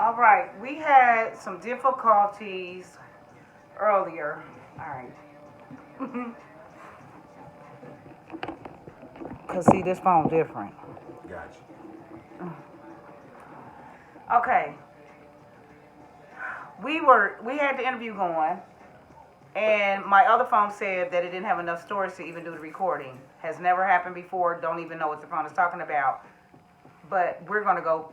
All right, we had some difficulties earlier. All right. Cause see, this phone different. Gotcha. Okay, we had the interview going, and my other phone said that it didn't have enough storage to even do the recording. Has never happened before. Don't even know what the phone is talking about. But we're gonna go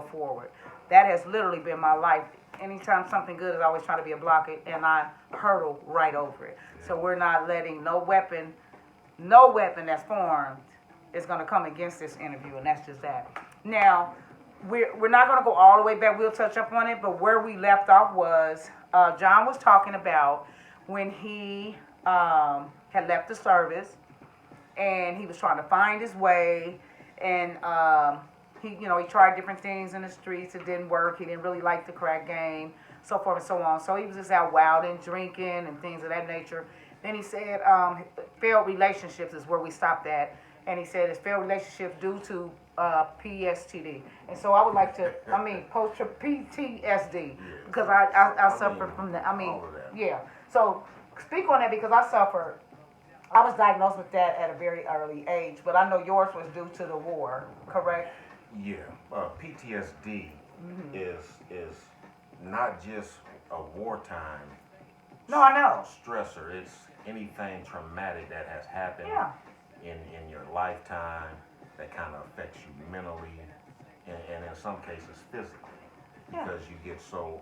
forward. That has literally been my life. Anytime something good is always trying to be a blockade, and I hurdle right over it. So we're not letting no weapon that's formed is gonna come against this interview, and that's just that. Now, we're not gonna go all the way back. We'll touch up on it, but where we left off was John was talking about when he had left the service and he was trying to find his way, and he tried different things in the streets. It didn't work. He didn't really like the crack game, so forth and so on. So he was just out wild and drinking and things of that nature. Then he said failed relationships is where we stopped at, and he said it's failed relationships due to PSTD. And so I would like to, post PTSD, because I suffer from that. All of that. Yeah. So speak on that, because I suffered. I was diagnosed with that at a very early age, but I know yours was due to the war, correct? Yeah. PTSD is not just a wartime No, I know. stressor. It's anything traumatic that has happened Yeah. in your lifetime that kind of affects you mentally, and in some cases physically, Yeah. because you get so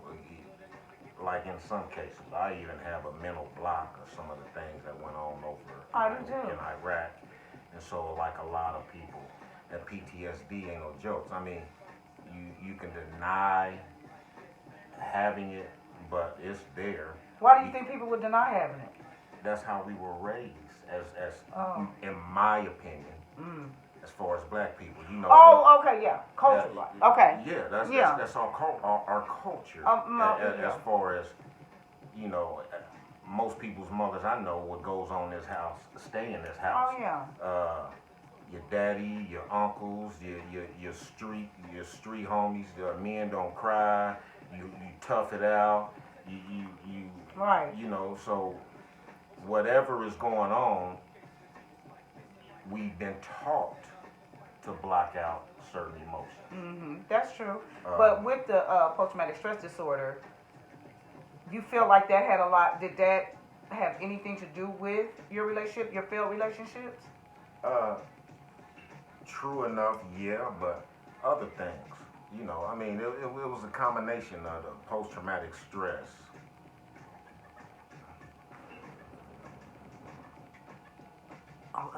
like in some cases, I even have a mental block of some of the things that went on over I do too. in Iraq, and so like a lot of people, that PTSD ain't no jokes. I mean, you can deny having it, but it's there. Why do you think people would deny having it? That's how we were raised, as Oh. in my opinion, Mm. as far as black people. Oh, okay, yeah. Culture, right. Okay. Yeah, Yeah. that's our culture. No, as, yeah. as far as most people's mothers I know, what goes on in this house stay in this house. Oh, yeah. Your daddy, your uncles, your street homies. Men don't cry. You tough it out. You Right. So whatever is going on, we've been taught to block out certain emotions. That's true. But with the post-traumatic stress disorder, you feel like that had a lot. Did that have anything to do with your relationship, your failed relationships? Uh, True enough, yeah, but other things, it was a combination of the post-traumatic stress. Oh,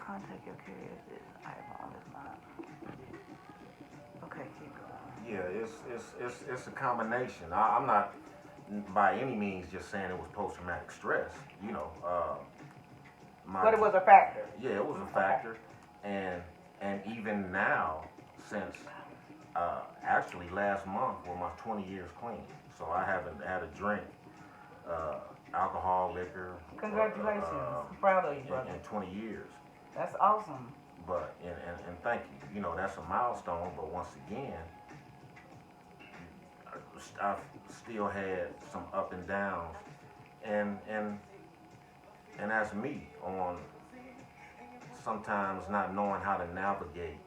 contact your carrier. I apologize. Okay, keep going. Yeah, it's a combination. I'm not by any means just saying it was post-traumatic stress. But it was a factor. Yeah, it was a factor, and even now, since actually last month were my 20 years clean, so I haven't had a drink, alcohol, liquor. Congratulations. I'm proud of you, brother. In 20 years. That's awesome. But and thank you. That's a milestone. But once again, I've still had some up and downs, and that's me on sometimes not knowing how to navigate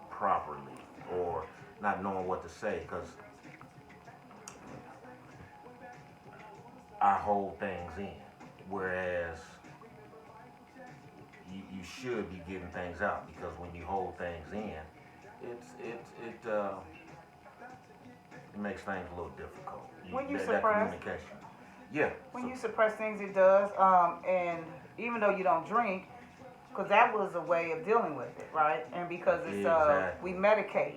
properly, or not knowing what to say, because I hold things in, whereas you should be getting things out, because when you hold things in, it makes things a little difficult. When you that suppress, communication. Yeah. when you suppress things, it does. And even though you don't drink, because that was a way of dealing with it, right? And because it's Exactly. we medicate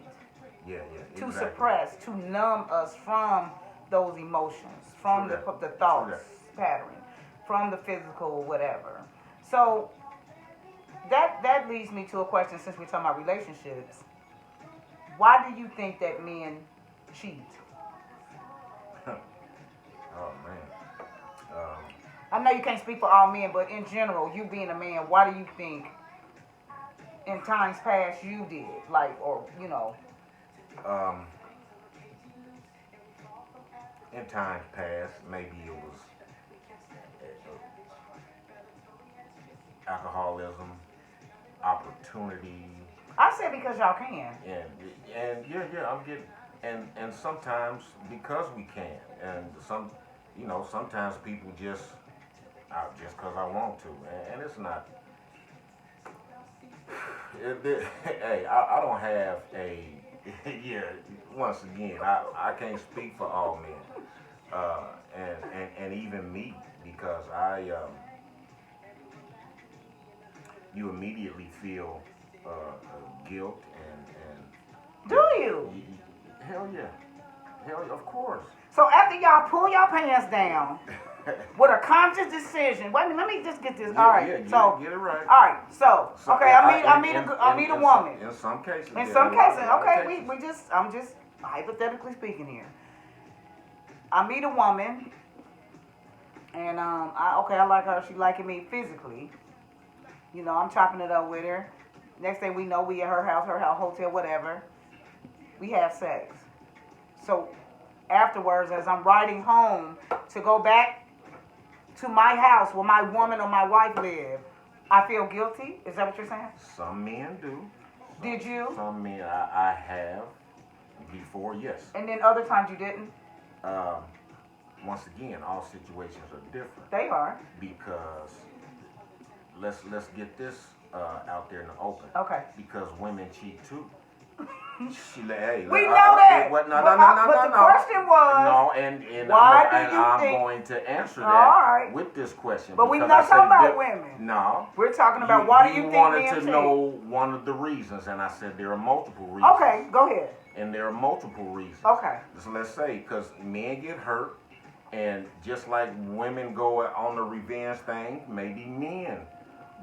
Yeah. to Exactly. suppress, to numb us from those emotions, from True the that. thoughts True pattern, from the physical, whatever. So that leads me to a question. Since we're talking about relationships, why do you think that men cheat? Oh man. I know you can't speak for all men, but in general, you being a man, why do you think in times past you did, like, or Um, in times past, maybe it was alcoholism, opportunity, I said because y'all can. and yeah, I'm getting, and sometimes because we can, and sometimes people just because I want to, and it's not. Hey, I don't have a yeah. Once again, I can't speak for all men, and even me because you immediately feel guilt Do you? hell yeah, of course. So after y'all pull your pants down with a conscious decision, wait a minute, let me just get this. All right, Get it right. all right, so okay, I meet a woman. In some cases. In some cases, okay, I'm just hypothetically speaking here. I meet a woman, and I like her. She liking me physically. I'm chopping it up with her. Next thing we know, we at her house, hotel, whatever. We have sex. So afterwards, as I'm riding home to go back to my house where my woman or my wife live, I feel guilty. Is that what you're saying? Some men do. Did you? Some men I have before, yes. And then other times you didn't? Once again, all situations are different. They are. Because let's get this out there in the open. Okay. Because women cheat too. Hey, we know that. But the question was, no, and I'm going to answer that with this question. But we're not talking about women. No, we're talking about why do you think men cheat? You wanted to know one of the reasons, and I said there are multiple reasons. Okay, go ahead. And there are multiple reasons. Okay. So let's say because men get hurt, and just like women go on the revenge thing, maybe men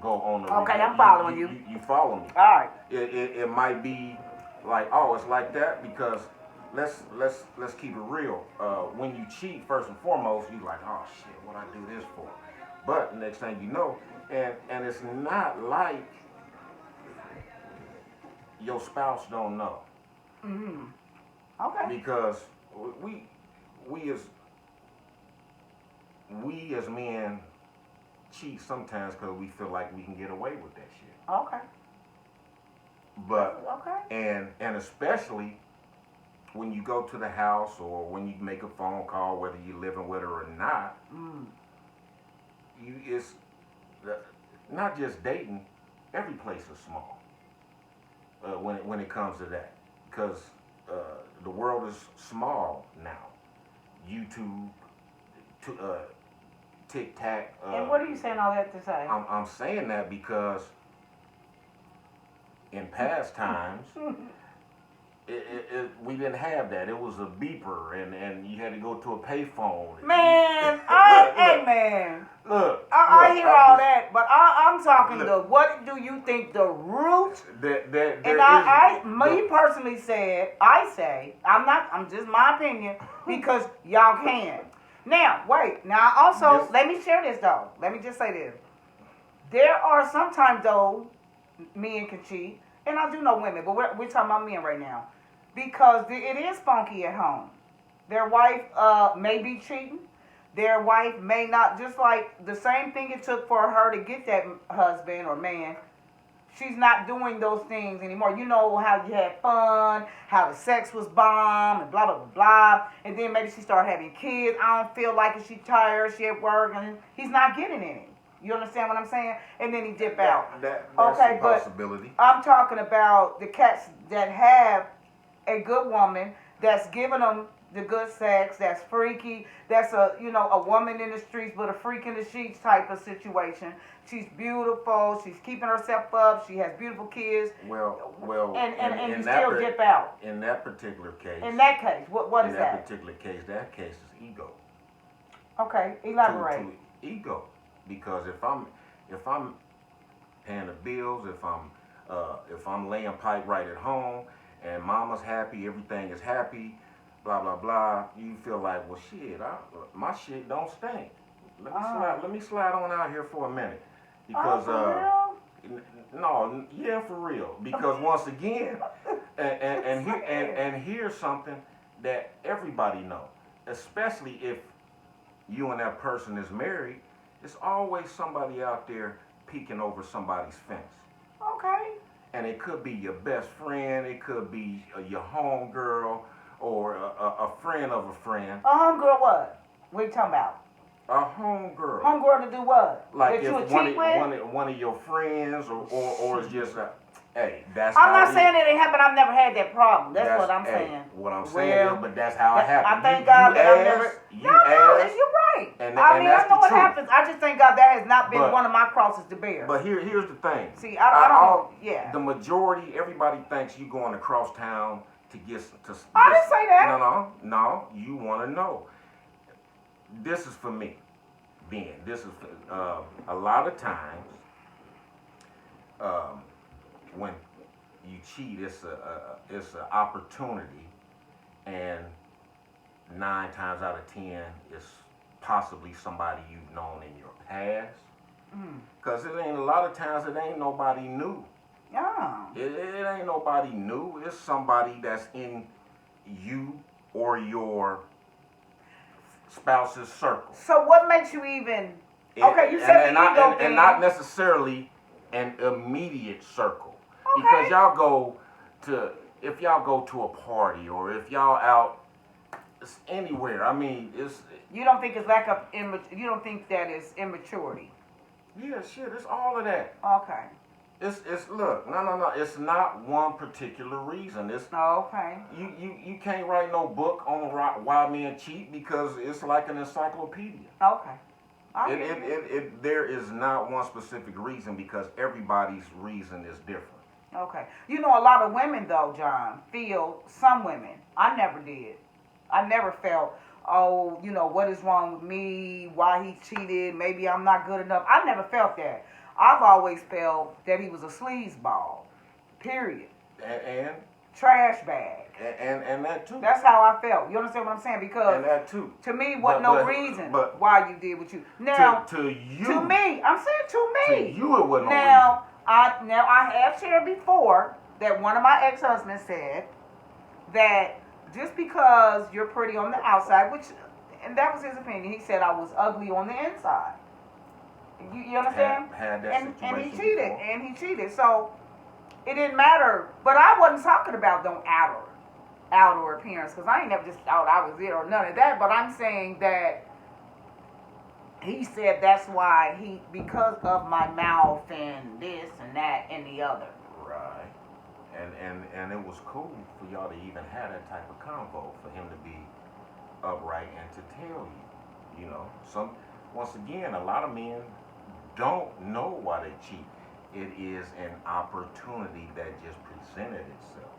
go on the revenge. Okay, I'm following you. You follow me? All right. It might be like, oh, it's like that because let's keep it real. When you cheat, first and foremost, you like, oh shit, what I do this for? But next thing you know, and it's not like your spouse don't know. Mm-hmm. Okay. Because we as men cheat sometimes because we feel like we can get away with that shit. Okay. But okay. And especially when you go to the house or when you make a phone call, whether you're living with her or not, it's not just dating. Every place is small when it comes to that, because the world is small now. YouTube, TikTok. And what are you saying all that to say? I'm saying that because in past times, we didn't have that. It was a beeper, and you had to go to a payphone. Man, hey man. Look, I hear all that, but I'm talking what do you think the root? Me personally said, I'm just my opinion, because y'all can. Now, wait, let me share this though. Let me just say this. There are sometimes though, men can cheat, and I do know women, but we're talking about men right now, because it is funky at home. Their wife may be cheating. Their wife may not, just like the same thing it took for her to get that husband or man. She's not doing those things anymore. You know how you had fun, how the sex was bomb, and blah, blah, blah, blah. And then maybe she started having kids. I don't feel like it. She's tired. She at work, and he's not getting any. You understand what I'm saying? And then he dip out. That's a possibility. But I'm talking about the cats that have a good woman that's giving them the good sex, that's freaky, that's a woman in the streets but a freak in the sheets type of situation. She's beautiful, she's keeping herself up, she has beautiful kids. Well, and you still dip out. In that particular case. In that case, what is that? In that particular case, that case is ego. Okay, elaborate. To ego, because if I'm paying the bills, if I'm laying pipe right at home, and mama's happy, everything is happy, blah blah blah, you feel like, well shit, my shit don't stink. Let me slide on out here for a minute, because for real? For real, because once again, and here's something that everybody know. especially if you and that person is married, it's always somebody out there peeking over somebody's fence. Okay. And it could be your best friend, it could be your homegirl, or a friend of a friend. A homegirl what? What are you talking about? A homegirl. Homegirl to do what? Like that you if would cheat with? one of your friends, or it's just hey, that's I'm how not saying it ain't happened. I've never had that problem. That's what I'm hey, saying. What I'm saying is, but that's how it happened. I thank God that I've never. You No, asked, you're right. And I mean, that's I know the what truth. happens. I just thank God that has not been one of my crosses to bear. But here's the thing. See, I don't know. Yeah. The majority, everybody thinks you going across town to get to. I didn't say that. No. You want to know. This is for me. This is a lot of times when you cheat, it's an opportunity, and 9 times out of 10, it's possibly somebody you've known in your past. Cause it ain't a lot of times it ain't nobody new. Yeah. It ain't nobody new. It's somebody that's in you or your spouse's circle. So what makes you even? Okay, you said the ego thing. And not necessarily an immediate circle. Okay. Because if y'all go to a party, or if y'all out anywhere, I mean, it's. You don't think it's lack of you don't think that is immaturity? Yeah, shit, it's all of that. Okay. It's look, no. It's not one particular reason. It's okay. You can't write no book on why men cheat, because it's like an encyclopedia. Okay. There is not one specific reason, because everybody's reason is different. Okay. You know, a lot of women though, John, some women. I never did. I never felt, oh, you know, what is wrong with me? Why he cheated? Maybe I'm not good enough. I never felt that. I've always felt that he was a sleazeball. Period. And trash bag. And that too. That's how I felt. You understand what I'm saying? Because and that too. To me, wasn't no reason why you did what you. Now to you. To me, I'm saying to me. To you, it wasn't no reason. Now I have shared before that one of my ex-husbands said that just because you're pretty on the outside, and that was his opinion. He said I was ugly on the inside. You understand? Had that and he cheated. Before. And he cheated. So it didn't matter. But I wasn't talking about no outer appearance, because I ain't never just thought I was it or none of that. But I'm saying that he said that's why because of my mouth and this and that and the other. Right. And it was cool for y'all to even have that type of convo, for him to be upright and to tell you. You know, once again, a lot of men don't know why they cheat. It is an opportunity that just presented itself.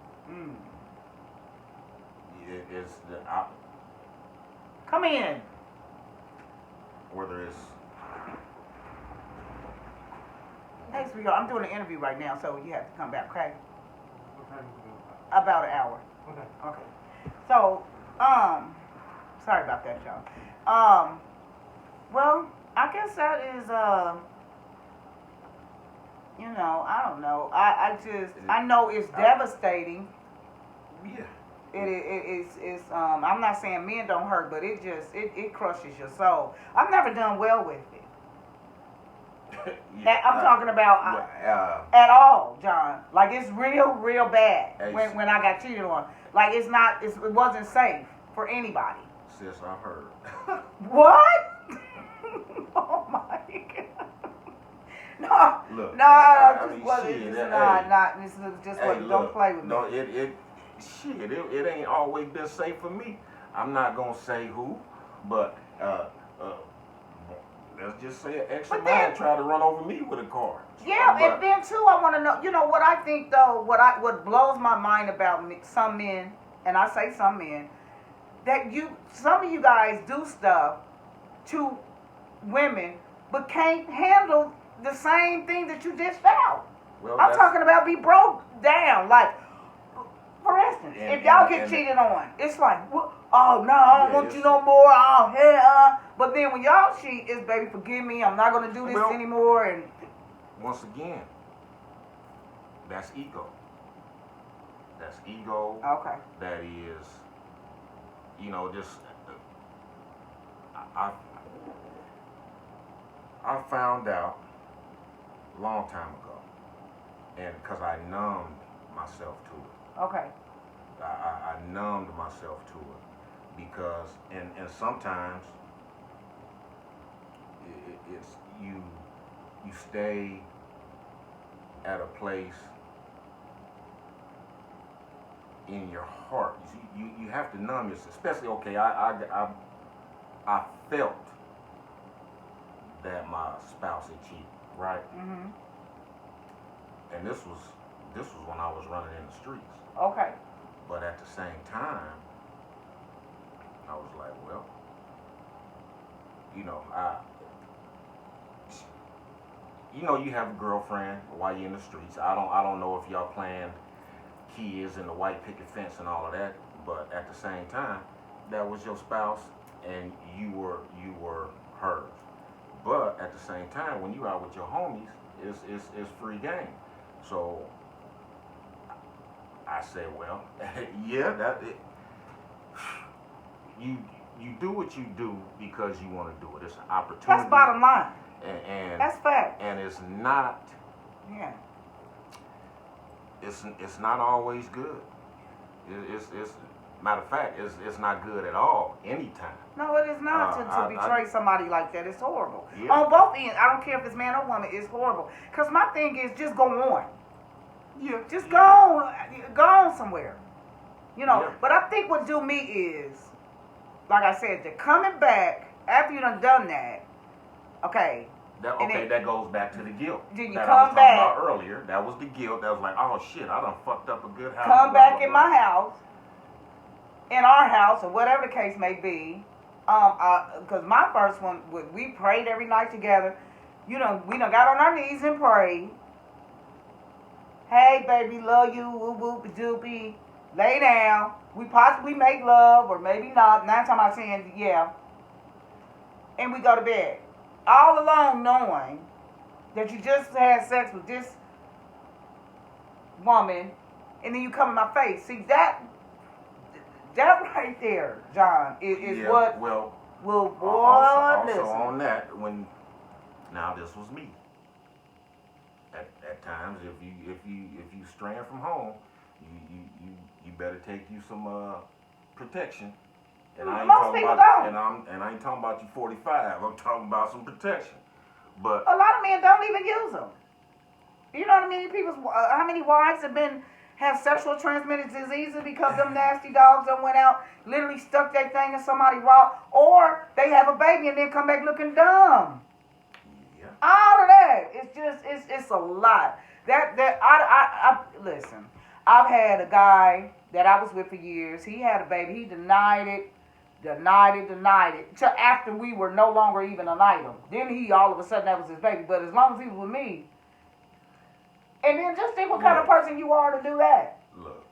It is Come in. Whether it's. Hey, sweetheart, I'm doing an interview right now, so you have to come back, okay? What time is it? About an hour. Okay. So, sorry about that, y'all. Well, I guess that is, you know, I don't know. I know it's devastating. Yeah. It's I'm not saying men don't hurt, but it crushes your soul. I've never done well with it. Yeah, I'm talking about at all, John. Like it's real bad when I got cheated on. Like it wasn't safe for anybody. Sis, I heard. What? Oh my God. No. Look, This is just what. Don't play with me. No, it ain't always been safe for me. I'm not gonna say who, but let's just say an extra man tried to run over me with a car. Yeah, and then too, I want to know. You know what I think though? What blows my mind about some men, and I say some men, that some of you guys do stuff to women, but can't handle the same thing that you just felt. Well, I'm talking about be broke down. Like, for instance, if y'all get cheated on, it's like, oh no, I don't want you no more. Oh hell. But then when y'all cheat, it's baby, forgive me. I'm not gonna do this anymore. And once again, that's ego. That's ego. Okay. That is, just I found out a long time ago, and because I numbed myself to it. Okay. I numbed myself to it because, and sometimes it's you stay at a place in your heart. You have to numb yourself, especially okay. I felt that my spouse had cheated, right? Mhm. And this was when I was running in the streets. Okay. But at the same time, I was like, well, you know, you have a girlfriend while you're in the streets. I don't know if y'all planned kids and the white picket fence and all of that, but at the same time, that was your spouse and you were hers. But at the same time, when you out with your homies, it's free game. So I said, well, yeah, you you do what you do because you want to do it. It's an opportunity. That's bottom line. And That's fact. and it's not. Yeah. It's not always good. It's matter of fact, it's not good at all anytime. No, it is not to betray somebody like that. It's horrible. Yeah. On both ends, I don't care if it's man or woman. It's horrible. Cause my thing is just go on. Yeah. Just go on somewhere. You know. Yeah. But I think what do me is, like I said, the coming back after you done that. Okay. That goes back to the guilt. Then you that come I was back. talking about earlier. That was the guilt. That was like, oh shit, I done fucked up a good house. Come back in my house, in our house, or whatever the case may be. Because my first one, we prayed every night together. We done got on our knees and prayed. Hey, baby, love you, whoop whoop doopy. Lay down. We possibly make love, or maybe not. 9 times out of 10, yeah. And we go to bed. All alone knowing that you just had sex with this woman, and then you come in my face. See, that right there, John, is what well, will also on that, now this was me. At times, if you straying from home, you better take you some protection. And I ain't Most talking people about, don't. and I ain't talking about you 45. I'm talking about some protection. But a lot of men don't even use them. You know what I mean? How many wives have sexual transmitted diseases because them nasty dogs that went out, literally stuck their thing in somebody raw, or they have a baby and then come back looking dumb. yeah, All of that. It's a lot. I listen. I've had a guy that I was with for years. He had a baby. He denied it. Till after we were no longer even an item. Then he all of a sudden that was his baby. But as long as he was with me, and then just think what kind of person you are to do that. look,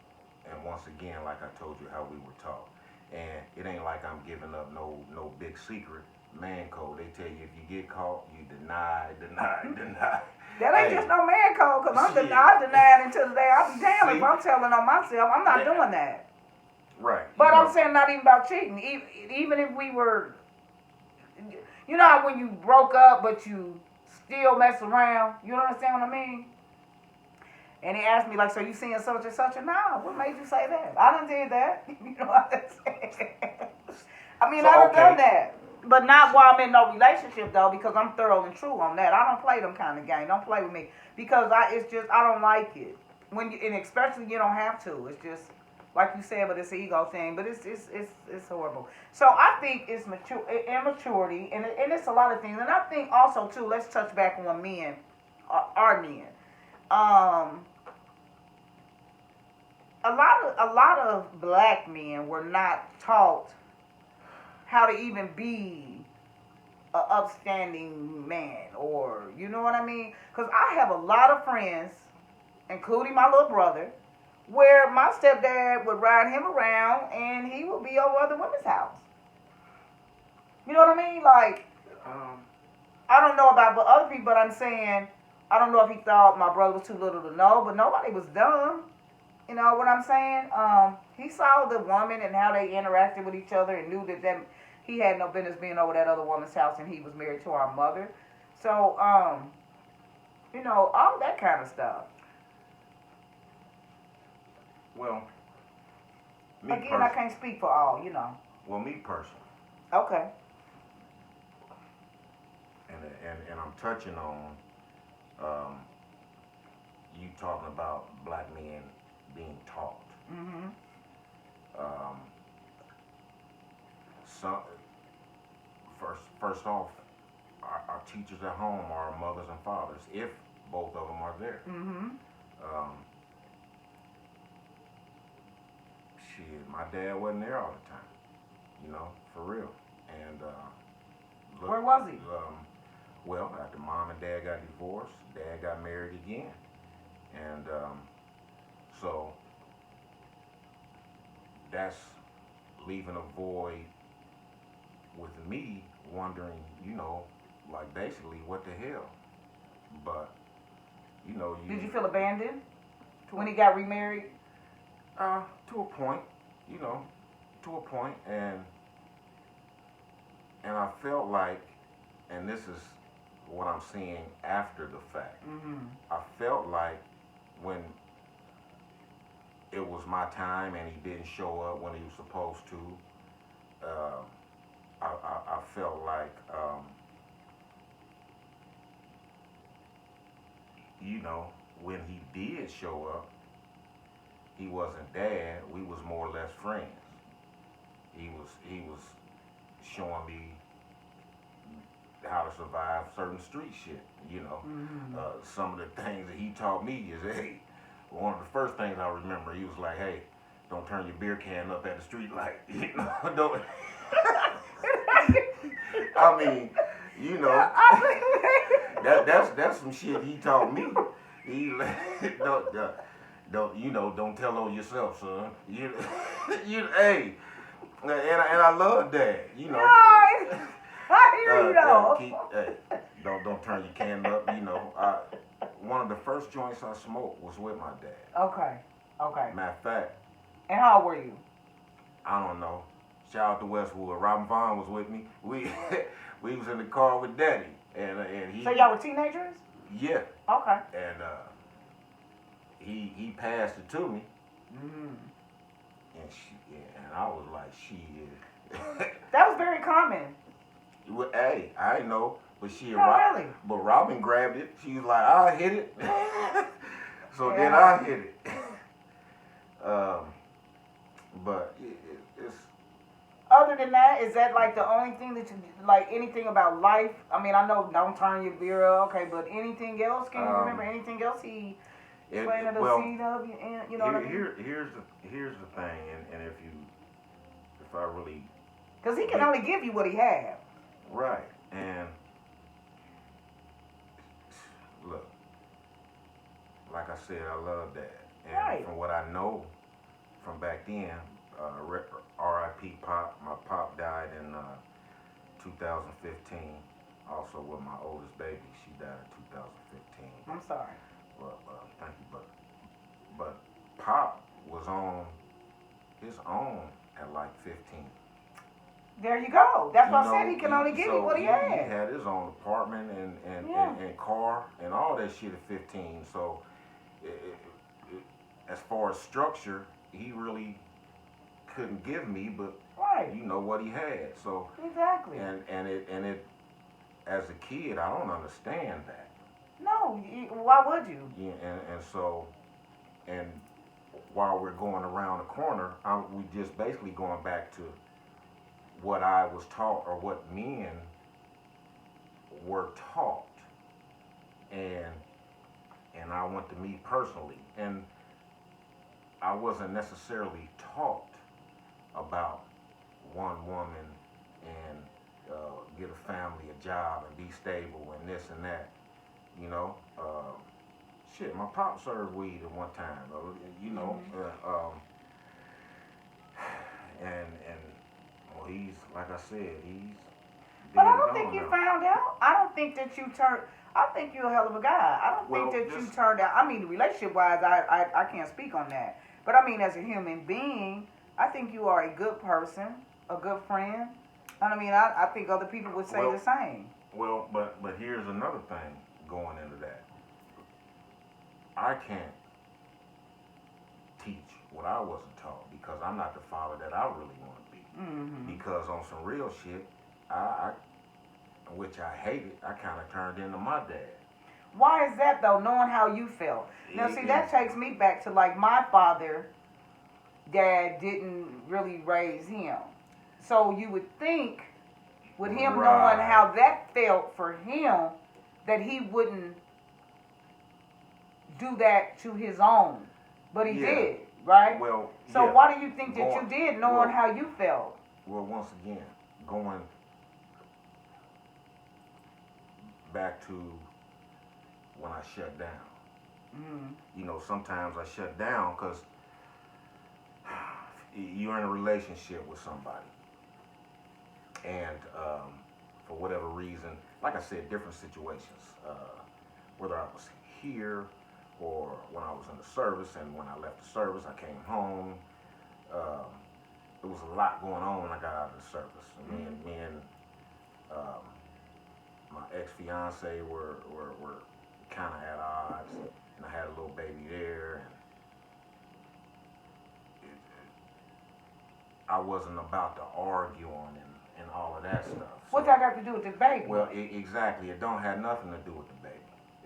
and once again, like I told you how we were taught, and it ain't like I'm giving up no big secret man code. They tell you if you get caught, you deny. That ain't Hey, just no man code, because I shit. denied until the day I'll be damned if See? I'm telling on myself. I'm not doing that. Right. But I'm saying not even about cheating. Even if we were, you know how when you broke up but you still mess around? You understand what I mean? And he asked me, like, so you seeing such and such? And no, what made you say that? I done did that. You know what I'm saying? I mean, So, I done okay. done that. But not while I'm in no relationship, though, because I'm thorough and true on that. I don't play them kind of game. Don't play with me. Because I don't like it. And especially you don't have to. It's just, like you said, but it's an ego thing. But it's horrible. So I think it's immaturity, and it's a lot of things. And I think also, too, let's touch back on men, our men. A lot of black men were not taught how to even be an upstanding man, or you know what I mean? Because I have a lot of friends, including my little brother, where my stepdad would ride him around and he would be over other women's house. You know what I mean? Like, I don't know about other people, but I'm saying, I don't know if he thought my brother was too little to know, but nobody was dumb. You know what I'm saying? He saw the woman and how they interacted with each other and knew that he had no business being over that other woman's house, and he was married to our mother. So, all that kind of stuff. Well, me Again, I can't speak for all. Well, me personally, Okay. and I'm touching on um, you talking about black men being taught. Mm-hmm. Um, some first off, our teachers at home are our mothers and fathers, if both of them are there. Mm-hmm. Um, shit, my dad wasn't there all the time, for real. And Where was he? Well, after mom and dad got divorced, dad got married again, and so that's leaving a void with me wondering, like basically what the hell. But Did you feel abandoned when he got remarried? to a point, and I felt like, and this is what I'm seeing after the fact. Mm-hmm. I felt like when it was my time and he didn't show up when he was supposed to, I felt like, when he did show up, he wasn't dad. We was more or less friends. He was showing me how to survive certain street shit. Mm-hmm. Some of the things that he taught me is, hey, one of the first things I remember, he was like, hey, don't turn your beer can up at the street light. Don't. I mean, that's some shit he taught me. He don't tell on yourself, son. Hey, and I love that. No, I hear you though. Hey, don't turn your can up. One of the first joints I smoked was with my dad. Okay. Matter of fact. And how old were you? I don't know. Shout out to Westwood. Robin Vaughn was with me. We was in the car with Daddy, and he. So y'all were teenagers? Yeah. Okay. And he passed it to me. Mm-hmm. And I was like, shit. That was very common. Hey, I ain't know, but Really? But Robin grabbed it. She was like, I'll hit it. So then Yeah. I hit it. But it's. Other than that, is that like the only thing that you like? Anything about life? I mean, I know don't turn your beer up, okay, but anything else? Can you remember anything else he planted a seed of? What I mean? Here's the thing, and if I really. Because he can only give you what he has. Right, and look, like I said, I love that, and Right. from what I know from back then, R.I.P. Pop. My pop died in 2015. Also with my oldest baby, she died in 2015. I'm sorry. Well, thank you, but Pop was on his own at like 15. There you go. That's why I said he can only give you what he He has. had his own apartment and car and all that shit at 15. So, as far as structure, he really couldn't give me, but Right. what he had. So Exactly. and it as a kid, I don't understand that. No, why would you? Yeah, and so while we're going around the corner, we just basically going back to what I was taught or what men were taught, and I went to me personally, and I wasn't necessarily taught about one woman and get a family, a job, and be stable and this and that. Shit, my pop served weed at one time. And well, he's like I said, he's. But I don't think you found out. I don't think that you turned. I think you're a hell of a guy. I don't think that you turned out. I mean, relationship wise, I can't speak on that. But I mean, as a human being, I think you are a good person, a good friend. And I mean, I think other people would say Well- the same. Well, but here's another thing going into that. I can't teach what I wasn't taught because I'm not the father that I really want to be. Mm-hmm. Because on some real shit, I which I hated, I kind of turned into my dad. Why is that though? Knowing how you felt. Now, see, that takes me back to like my father. Dad didn't really raise him, so you would think, with him Right. knowing how that felt for him, that he wouldn't do that to his own, but he Yeah. did, right? Well, So yeah. why do you think that you Going- did, knowing well- how you felt? Well, once again, going back to when I shut down. Mm-hmm. You know, sometimes I shut down because you're in a relationship with somebody. And for whatever reason, like I said, different situations. Whether I was here or when I was in the service, and when I left the service, I came home. There was a lot going on when I got out of the service. Me and my ex-fiance were kind of at odds, and I had a little baby there, and I wasn't about to argue on and all of that stuff. What that got to do with the baby? Well, exactly. It don't have nothing to do with the baby.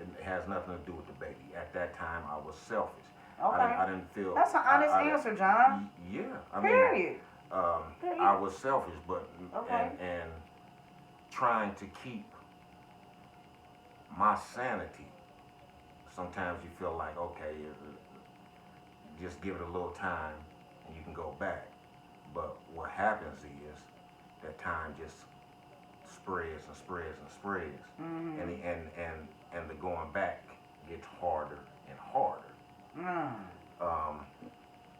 It has nothing to do with the baby. At that time, I was selfish. Okay. I didn't feel. That's an honest answer, John. Yeah. Period. Period. I was selfish, but Okay. and trying to keep my sanity. Sometimes you feel like, okay, just give it a little time and you can go back. But what happens is that time just spreads and spreads and spreads, Mm-hmm. and the going back gets harder and harder.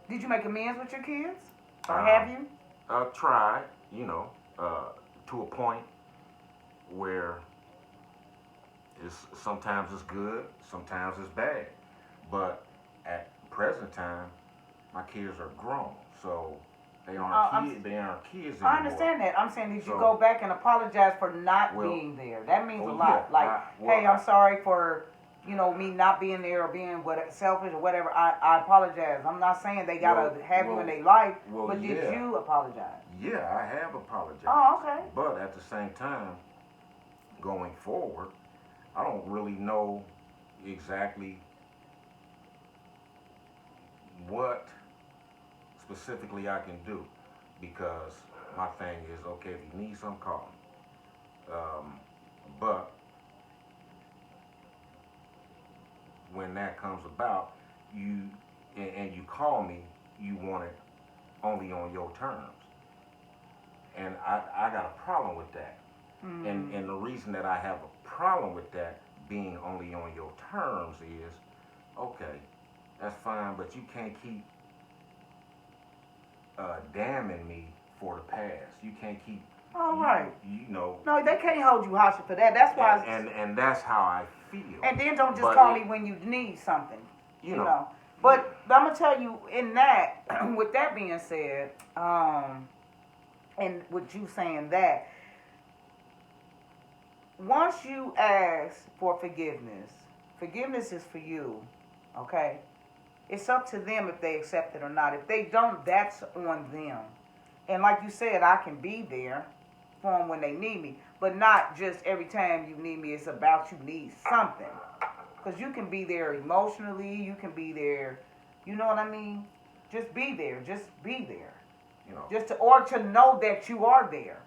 Did you make amends with your kids, or Uh, have you? I tried, to a point where sometimes it's good, sometimes it's bad. But at present time, my kids are grown, so they aren't kids. They aren't kids anymore. I understand that. I'm saying, did you So- go back and apologize for not Well, being there? That means a oh, lot. yeah. Like, hey, I'm sorry for, me not being there or being selfish or whatever. I apologize. I'm not saying they gotta have you in their life, but did yeah. you apologize? Yeah, I have apologized. Oh, okay. But at the same time, going forward, I don't really know exactly what specifically I can do, because my thing is, okay, if you need something, call me. But when that comes about, and you call me, you want it only on your terms. And I got a problem with that. Mm. And the reason that I have a problem with that being only on your terms is, okay, that's fine, but you can't keep damning me for the past. You can't keep. All right. You know. No, they can't hold you hostage for that. That's why. And that's how I feel. And then don't just But call me when you need something. You know. But I'm gonna tell you, in that, with that being said, and with you saying that, once you ask for forgiveness, forgiveness is for you, okay? It's up to them if they accept it or not. If they don't, that's on them. And like you said, I can be there for them when they need me, but not just every time you need me, it's about you need something. Because you can be there emotionally, you can be there, you know what I mean? Just be there, just be there. You know. Just to know that you are there.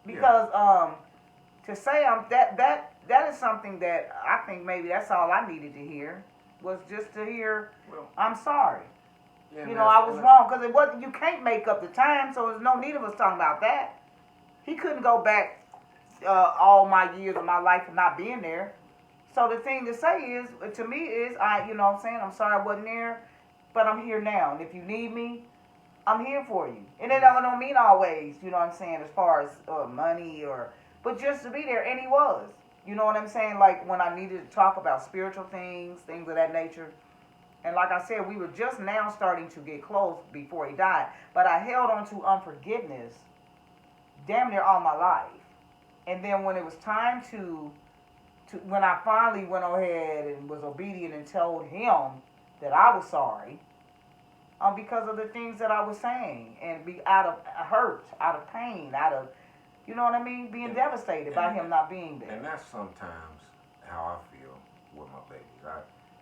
Because to say that is something that I think maybe that's all I needed to hear, was just to hear, Well, I'm sorry. yeah, I was wrong, because it wasn't, you can't make up the time, so there's no need of us talking about that. He couldn't go back all my years of my life and not being there. So the thing to say is, to me is, I'm sorry I wasn't there, but I'm here now. And if you need me, I'm here for you. And it don't mean always, as far as money but just to be there. And he was. You know what I'm saying? Like when I needed to talk about spiritual things of that nature. And like I said, we were just now starting to get close before he died. But I held on to unforgiveness damn near all my life. And then when it was time to when I finally went ahead and was obedient and told him that I was sorry, because of the things that I was saying and be out of hurt, out of pain, out of, you know what I mean, being devastated by him not being there. And that's sometimes how I feel with my babies.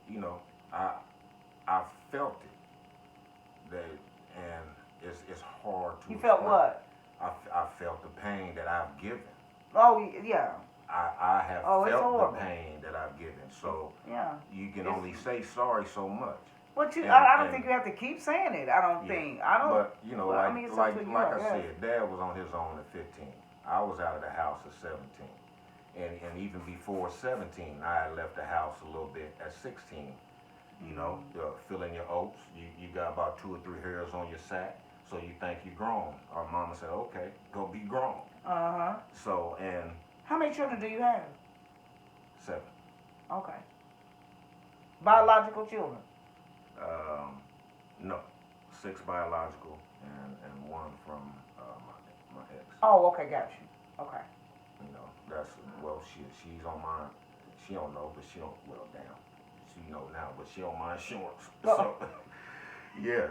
You know, I, I felt it, and it's hard to. You felt explain. what? I felt the pain that I've given. Oh yeah. I have It's felt horrible. the pain that I've given. So Yeah. you can It's- only say sorry so much. But I don't And- think you have to keep saying it. I don't Yeah. think. I don't. But you know, well, like I mean, it's like up to you, like I I guess. said, Dad was on his own at 15. I was out of the house at 17, and even before 17, I had left the house a little bit at 16. You know, filling your oats. You got about 2 or 3 hairs on your sack, so you think you're grown. Our mama said, okay, go be grown. Uh-huh. So, and How many children do you have? 7. Okay. Biological children. No, 6 biological and 1 from my ex. Oh, okay, got you. Okay. You know, that's, well, she's on mine. She don't know, but she don't, well, damn. She know now, but she on my insurance. So, yeah,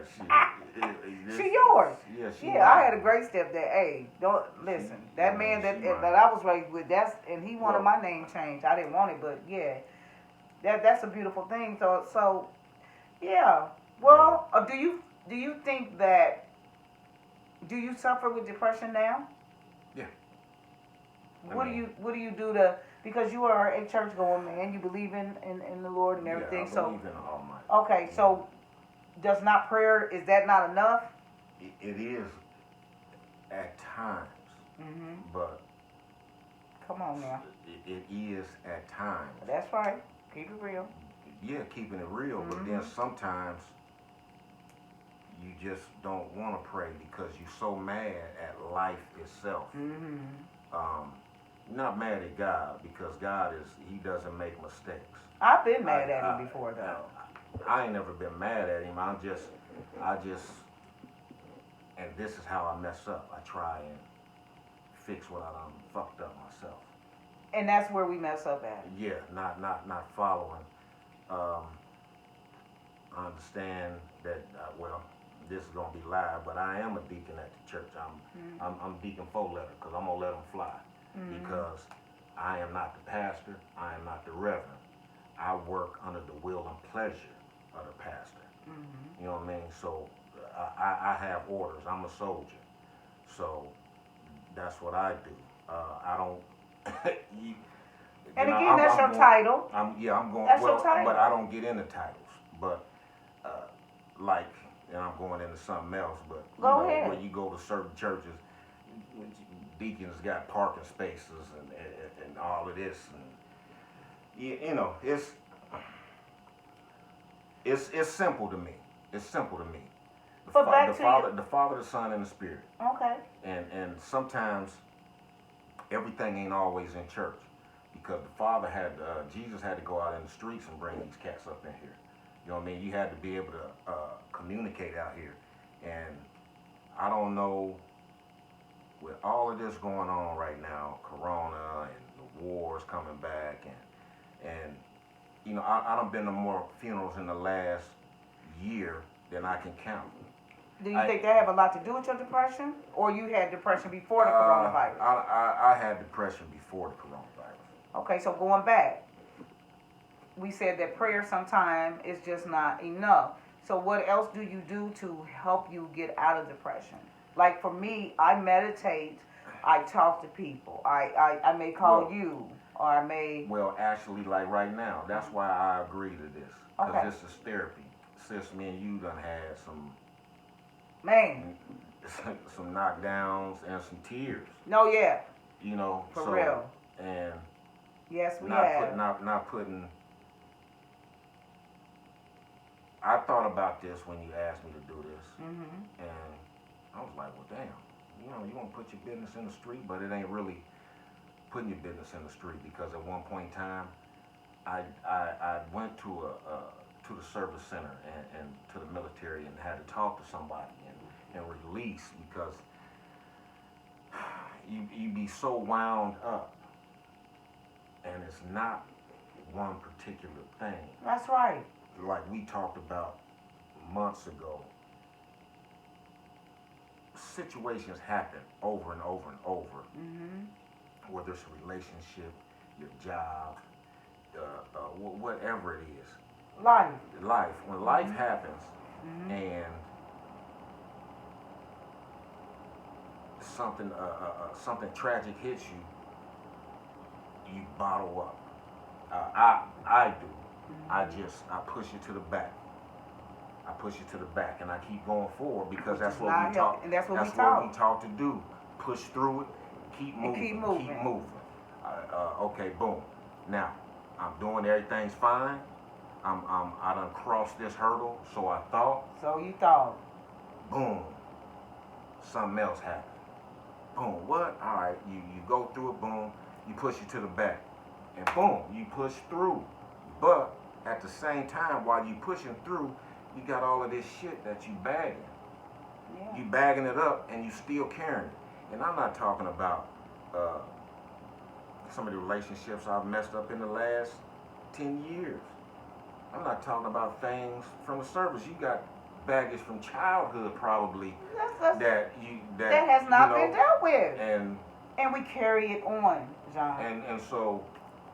She yours. Yeah, she Yeah, I mine. had a great stepdad. Hey, don't listen. That yeah, man she mine. that I was raised with, and he wanted Well- my name changed. I didn't want it, but yeah, that's a beautiful thing. So yeah. Well, do you think that do you suffer with depression now? Yeah. What do you do to, because you are a church going man, you believe in the Lord and everything. Yeah, I believe in the Almighty. Okay, so does not prayer, is that not enough? It is at times, but Come on now. it is at times. That's right. Keep it real. Yeah, keeping it real, but then sometimes you just don't want to pray because you're so mad at life itself. Not mad at God, because God he doesn't make mistakes. I've been mad at him before though. I ain't never been mad at him. I just, and this is how I mess up. I try and fix what I done fucked up myself. And that's where we mess up at. Yeah, not following. I understand that. Well, this is gonna be live, but I am a deacon at the church. I'm deacon 4 letter, because I'm gonna let them fly. Because I am not the pastor. I am not the reverend. I work under the will and pleasure of the pastor. You know what I mean? So I have orders. I'm a soldier. So that's what I do. I don't. And again, that's your title. I'm going. That's your Well, title. but I don't get into titles. But like, and I'm going into something else. But Go know, ahead. where you go to certain churches, deacons got parking spaces and all of this, and you know, it's simple to me. It's simple to me. But back to the Father, the Son, and the Spirit. Okay. And sometimes everything ain't always in church, because the Father Jesus had to go out in the streets and bring these cats up in here. You know what I mean? You had to be able to communicate out here. And I don't know, with all of this going on right now, Corona and the wars coming back, and you know, I done been to more funerals in the last year than I can count. Do you think that have a lot to do with your depression, or you had depression before the coronavirus? I had depression before the coronavirus. Okay, so going back, we said that prayer sometimes is just not enough. So what else do you do to help you get out of depression? Like for me, I meditate, I talk to people, I may call you, or I may... Well, actually, like right now, that's why I agree to this. Because Okay. this is therapy. Since me and you done had some knockdowns and some tears. No, yeah. You know, For real. And Yes, we not have. not putting. I thought about this when you asked me to do this, and I was like, well, damn. You know, you want to put your business in the street, but it ain't really putting your business in the street, because at one point in time, I went to the service center and to the military and had to talk to somebody and release, because you be so wound up, and it's not one particular thing. That's right. Like we talked about months ago, situations happen over and over and over. Mm-hmm. Whether it's a relationship, your job, whatever it is. Life. Life. When life Mhm. happens Mm-hmm. and something tragic hits you, you bottle up. I do. I push it to the back. I push it to the back, and I keep going forward because Which that's is what not we talk. healthy, and that's what we what taught. we taught to do. Push through it. Keep And moving. keep moving. Keep moving. Okay, boom. Now I'm doing everything's fine. I done crossed this hurdle, so I thought. So you thought. Boom. Something else happened. Boom. What? All right. You go through it. Boom. You push it to the back, and boom, you push through. But at the same time, while you pushing through, you got all of this shit that you bagging. Yeah. You bagging it up, and you still carrying it. And I'm not talking about some of the relationships I've messed up in the last 10 years. I'm not talking about things from the service. You got baggage from childhood probably That's, that has not you know, been dealt with. And we carry it on, John. and so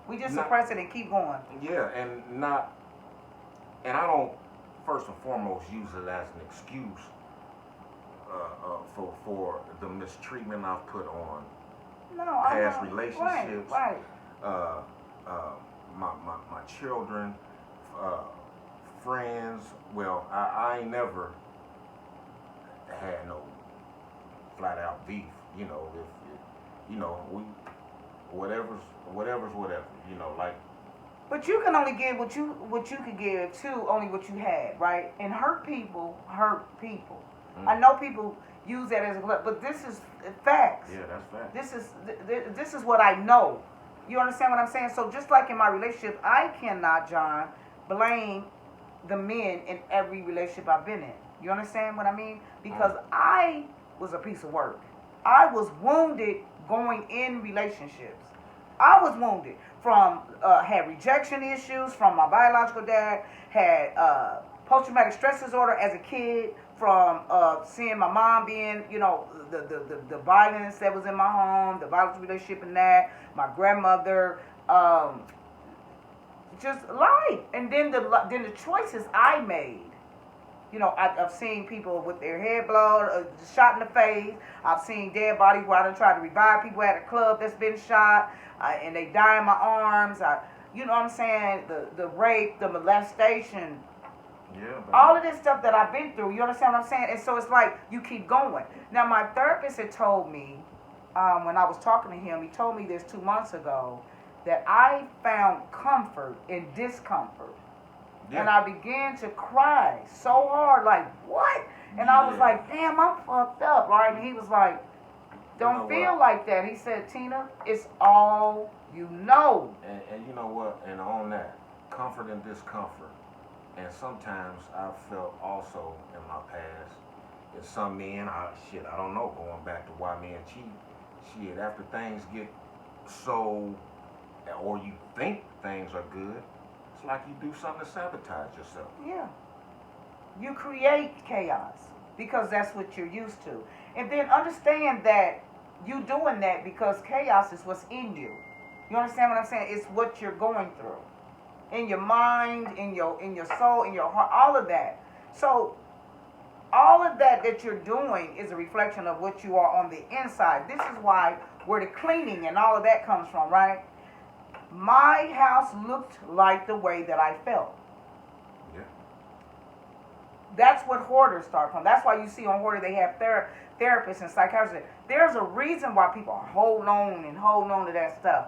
We just not, suppress it and keep going. yeah, and I don't first and foremost use it as an excuse for the mistreatment I've put on No, past I know. relationships, Right. uh, my children, friends. Well, I ain't never had no flat out beef. You know, if you know we whatever's whatever. You know, like. But you can only give what you could give to only what you had, right? And hurt people hurt people. I know people use that as a but this is facts. Yeah, that's facts. This is what I know. You understand what I'm saying? So just like in my relationship, I cannot, John, blame the men in every relationship I've been in. You understand what I mean? Because I was a piece of work. I was wounded going in relationships. I was wounded from had rejection issues from my biological dad, had post-traumatic stress disorder as a kid from seeing my mom being, you know, the violence that was in my home, the violence relationship in that, my grandmother, just life, and then the choices I made. You know, I've seen people with their head blown, shot in the face. I've seen dead bodies where I done tried to revive people at a club that's been shot, and they die in my arms. You know what I'm saying? The rape, the molestation, Yeah. all of this stuff that I've been through. You understand what I'm saying? And so it's like you keep going. Now, my therapist had told me when I was talking to him, he told me this 2 months ago, that I found comfort in discomfort. Yeah. And I began to cry so hard, like, what? And I was like, damn, I'm fucked up, right? And he was like, don't feel like that. He said, Tina, it's all you know. And you know what? And on that, comfort and discomfort. And sometimes I've felt also in my past, in some men, I don't know, going back to why men cheat. Shit, after things get so, or you think things are good, it's like you do something to sabotage yourself. Yeah. You create chaos because that's what you're used to. And then understand that you doing that because chaos is what's in you. You understand what I'm saying? It's what you're going through. In your mind, in your soul, in your heart, all of that. So all of that you're doing is a reflection of what you are on the inside. This is why where the cleaning and all of that comes from, right? My house looked like the way that I felt. Yeah. That's what hoarders start from. That's why you see on Hoarder they have therapists and psychiatrists. There's a reason why people hold on to that stuff.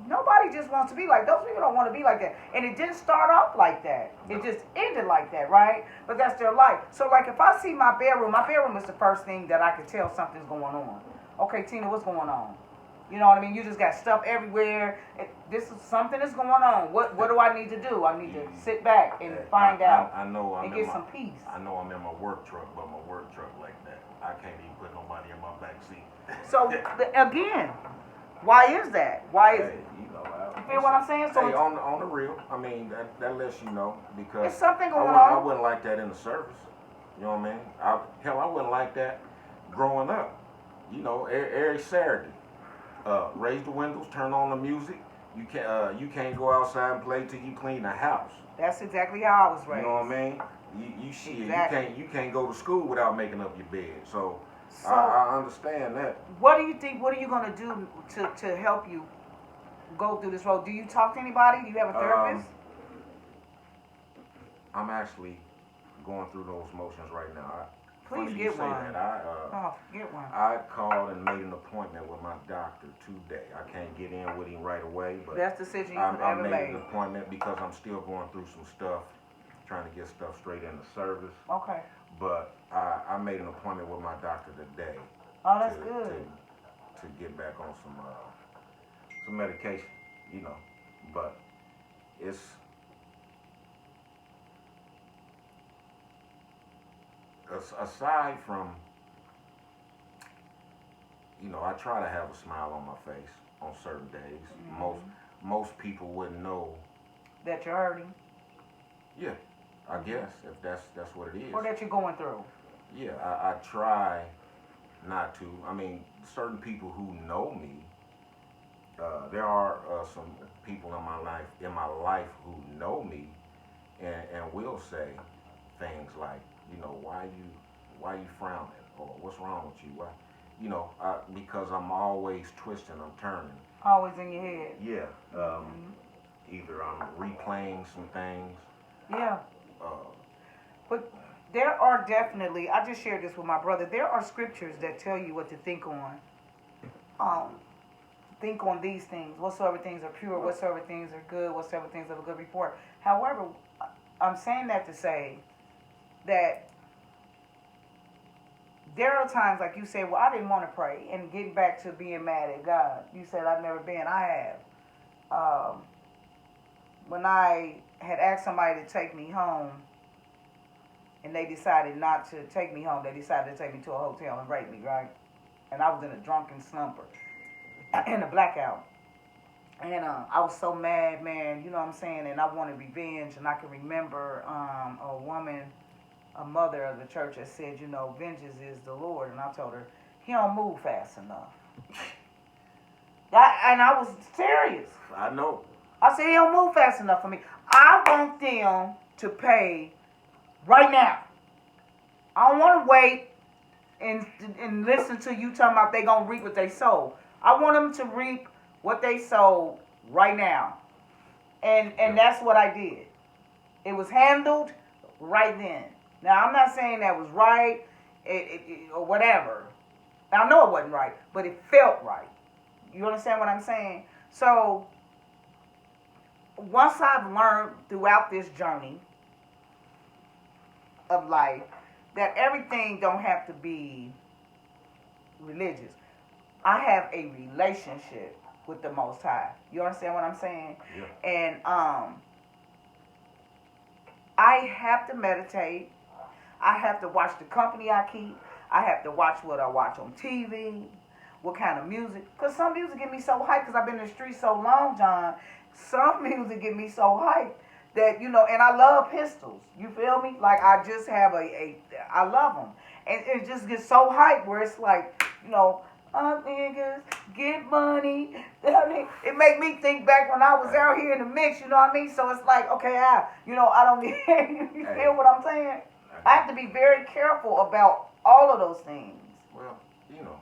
Nobody just wants to be like, those people don't want to be like that. And it didn't start off like that. It just ended like that, right? But that's their life. So like if I see my bedroom is the first thing that I could tell something's going on. Okay, Tina, what's going on? You know what I mean? You just got stuff everywhere. This is something that's going on. What do I need to do? I need to sit back and find out I know I'm and in get my, some peace. I know I'm in my work truck, but my work truck like that, I can't even put nobody in my back seat. So again, why is that? Why is Hey, it? you know, You feel what I'm saying? So hey, on the real, I mean that lets you know because it's something going I on. wouldn't like that in the service. You know what I mean? I wouldn't like that growing up. You know, every Saturday, raise the windows, turn on the music. You can't go outside and play till you clean the house. That's exactly how I was raised. You know what I mean? You shit, Exactly. you can't go to school without making up your bed. So, So I understand that. what do you think? What are you gonna do to help you go through this road? Do you talk to anybody? Do you have a therapist? I'm actually going through those motions right now. Please Funny get you say one. that. Oh, get one. I called and made an appointment with my doctor today. I can't get in with him right away, but Best decision you I could ever made make. an appointment because I'm still going through some stuff, trying to get stuff straight in the service. Okay. But I made an appointment with my doctor today. Oh, that's to, good. To get back on some medication, you know. But it's aside from, you know, I try to have a smile on my face on certain days. Most people wouldn't know. That you're hurting. Yeah, I guess if that's what it is. Or that you're going through. Yeah, I try not to. I mean, certain people who know me. There are some people in my life who know me, and will say things like, you know, why you frowning, or what's wrong with you? Why, you know, because I'm always twisting, I'm turning. Always in your head. Yeah. Either I'm replaying some things. Yeah. Uh, But there are definitely, I just shared this with my brother, there are scriptures that tell you what to think on. Think on these things, whatsoever things are pure, whatsoever things are good, whatsoever things have a good report. However, I'm saying that to say that there are times, like you said, well, I didn't want to pray, and getting back to being mad at God. You said I've never been. I have. When I had asked somebody to take me home, and they decided not to take me home, they decided to take me to a hotel and rape me, right? And I was in a drunken slumber, in a blackout. And I was so mad, man, you know what I'm saying? And I wanted revenge. And I can remember a woman, a mother of the church, that said, you know, vengeance is the Lord. And I told her, he don't move fast enough. And I was serious. I know. I said, he don't move fast enough for me. I want them to pay right now. I don't want to wait and listen to you talking about they going to reap what they sow. I want them to reap what they sold right now. And that's what I did. It was handled right then. Now, I'm not saying that was right or whatever. I know it wasn't right, but it felt right. You understand what I'm saying? So, once I've learned throughout this journey of life that everything don't have to be religious. I have a relationship with the Most High. You understand what I'm saying? Yeah. And I have to meditate. I have to watch the company I keep. I have to watch what I watch on TV, what kind of music. Because some music get me so hyped because I've been in the street so long, John. Some music get me so hyped that, you know, and I love pistols. You feel me? Like, I just have I love them. And it just gets so hyped where it's like, you know, niggas get money. It make me think back when I was out here in the mix, you know what I mean? So it's like, okay, I don't need, you feel what I'm saying? I have to be very careful about all of those things. Well, you know,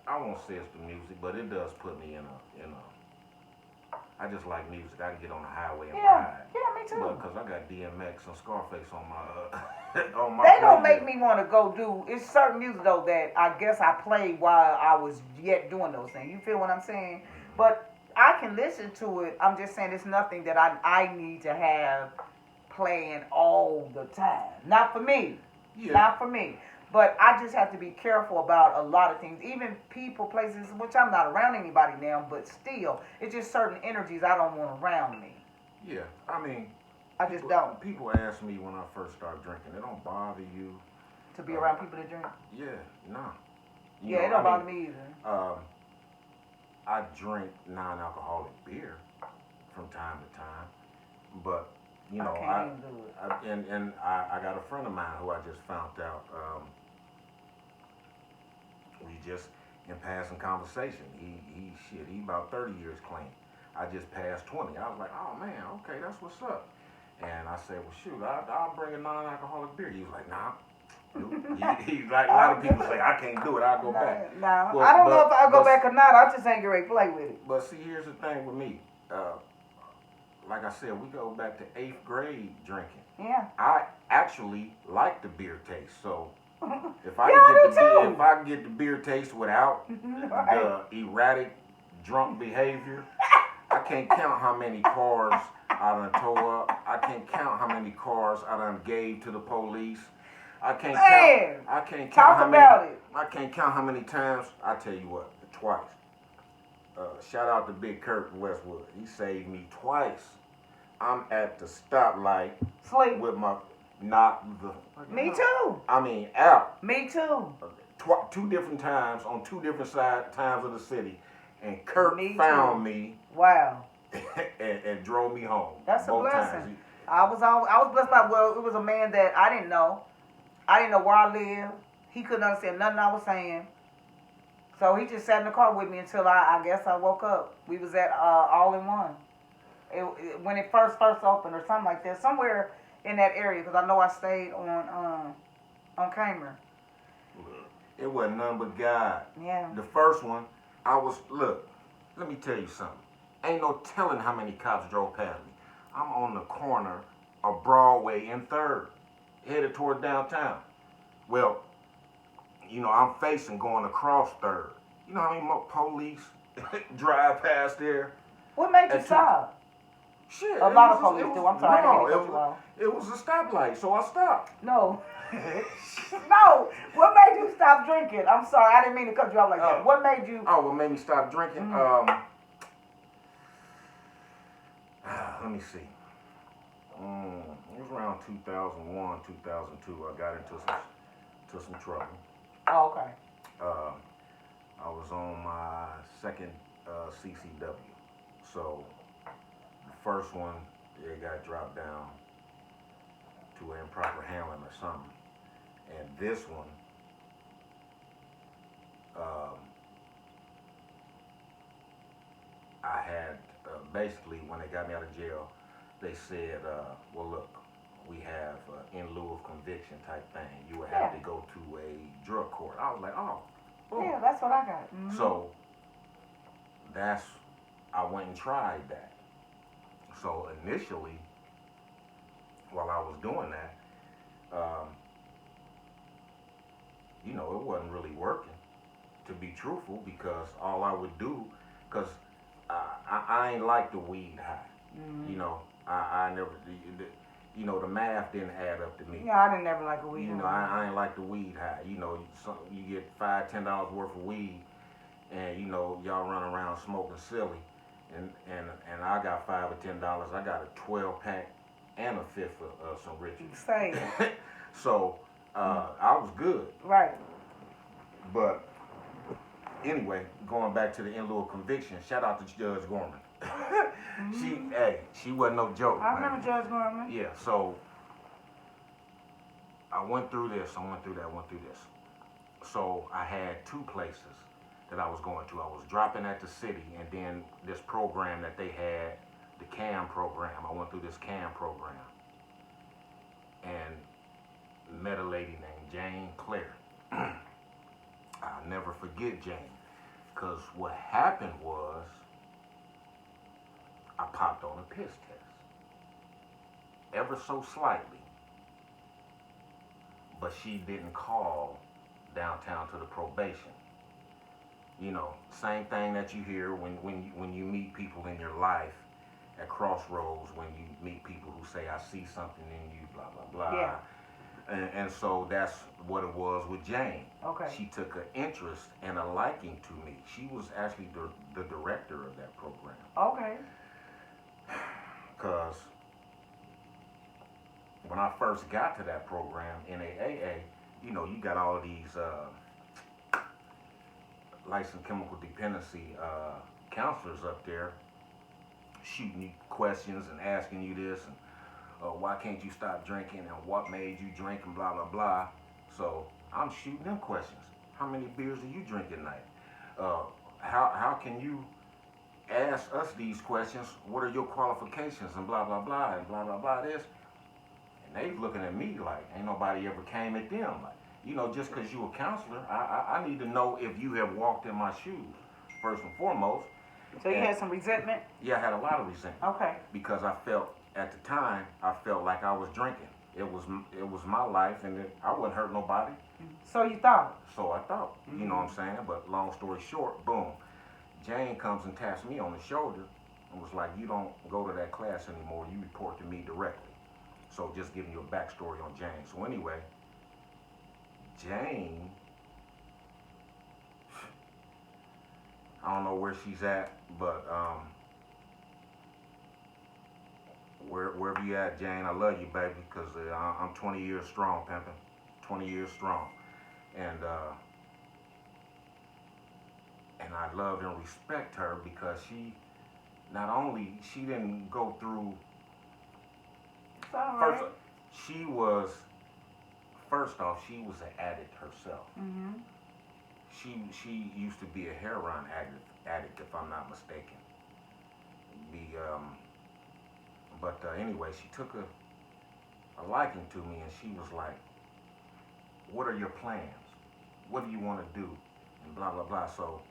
I won't say it's the music, but it does put me in a. I just like music. I can get on the highway and ride. Yeah, me too. Because I got DMX and Scarface on my on my. They don't make me want to go do. It's certain music though that I guess I played while I was yet doing those things. You feel what I'm saying? But I can listen to it. I'm just saying it's nothing that I need to have playing all the time. Not for me. Yeah. Not for me. But I just have to be careful about a lot of things, even people, places, which I'm not around anybody now, but still, it's just certain energies I don't want around me. Yeah, I mean, I just don't. People ask me when I first started drinking, it don't bother you? To be around people that drink? Yeah, no. Yeah, it don't bother me either. I drink non-alcoholic beer from time to time, but you know, I can't even do it. I got a friend of mine who I just found out. We just in passing conversation. He about 30 years clean. I just passed 20. I was like, oh man, okay, that's what's up. And I said, well shoot, I'll bring a non-alcoholic beer. He was like, nah. He's like a lot of people say I can't do it. I'll go back. No, well, I don't know if I'll go back or not. I just ain't ready to play with it. But see, here's the thing with me. Like I said, we go back to 8th grade drinking. Yeah. I actually like the beer taste. So if I can get the beer taste without the erratic drunk behavior, I can't count how many cars I done tore up. I can't count how many cars I done gave to the police. I can't count how many times. I tell you what, twice. Shout out to Big Kurt in Westwood. He saved me twice. I'm at the stoplight with my Me too. I mean out. Me too. 2 different times on 2 different times of the city, and Kurt found me. Wow. and drove me home. That's both a blessing. Times. I was blessed by, well, it was a man that I didn't know. I didn't know where I lived. He couldn't understand nothing I was saying. So he just sat in the car with me until I guess I woke up. We was at All in One. When it first opened or something like that. Somewhere in that area, because I know I stayed on Kamer. It wasn't none but God. Yeah. The first one, look, let me tell you something. Ain't no telling how many cops drove past me. I'm on the corner of Broadway and 3rd, headed toward downtown. Well, you know, I'm facing going across 3rd. You know how many more police drive past there? What made you stop? Shit. A lot of police do. I'm sorry. No, it was a stoplight, so I stopped. No. No. What made you stop drinking? I'm sorry. I didn't mean to cut you off like that. What made you? Oh, what made me stop drinking? Mm-hmm. Let me see. It was around 2001, 2002. I got into some trouble. Oh, okay. I was on my second CCW. So the first one, it got dropped down to improper handling or something. And this one, I had basically, when they got me out of jail, they said, well, look, we have in lieu of conviction type thing. You would have to go to a drug court. I was like, oh. Boom. Yeah, that's what I got. Mm-hmm. So I went and tried that. So initially, while I was doing that, you know, it wasn't really working, to be truthful, because all I would do, because I ain't like the weed high. Mm-hmm. You know, I never, you know, the math didn't add up to me. Yeah, I didn't ever like a weed high. You know, I ain't like the weed high. You know, you get $5, $10 worth of weed, and you know, y'all run around smoking silly, and I got $5 or $10. I got a 12-pack and a fifth of some Richards. Same. So I was good. Right. But anyway, going back to the in lieu of conviction, shout out to Judge Gorman. She wasn't no joke. I remember Judge Gorman. Yeah, so I went through this, So I had 2 places that I was going to. I was dropping at the city, and then this program that they had, the CAM program. I went through this CAM program and met a lady named Jane Claire. I'll never forget Jane, because what happened was I popped on a piss test, ever so slightly, but she didn't call downtown to the probation. You know, same thing that you hear when you meet people in your life at crossroads, when you meet people who say, I see something in you, blah, blah, blah. Yeah. And so that's what it was with Jane. Okay. She took an interest and a liking to me. She was actually the director of that program. Okay. Because when I first got to that program in AA, you know, you got all of these licensed chemical dependency counselors up there shooting you questions and asking you this and why can't you stop drinking and what made you drink and blah blah blah. So I'm shooting them questions. How many beers do you drink at night? How can you ask us these questions? What are your qualifications and blah blah blah and blah blah blah this? And they looking at me like ain't nobody ever came at them. Like, you know, just because you a counselor, I need to know if you have walked in my shoes first and foremost. So you had some resentment? Yeah, I had a lot of resentment. Okay. Because I felt at the time I felt like I was drinking. It was my life, and I wouldn't hurt nobody. So you thought? So I thought, you know what I'm saying? But long story short, boom, Jane comes and taps me on the shoulder and was like, you don't go to that class anymore. You report to me directly. So just giving you a backstory on Jane. So anyway, Jane, I don't know where she's at, but wherever you at, Jane, I love you, baby, because I'm 20 years strong, pimpin'. 20 years strong. And I love and respect her because she not only, she didn't go through, It's all right. first off, she was an addict herself. Mm-hmm. She used to be a heroin addict if I'm not mistaken. But anyway, she took a liking to me, and she was like, what are your plans? What do you want to do? And blah, blah, blah. So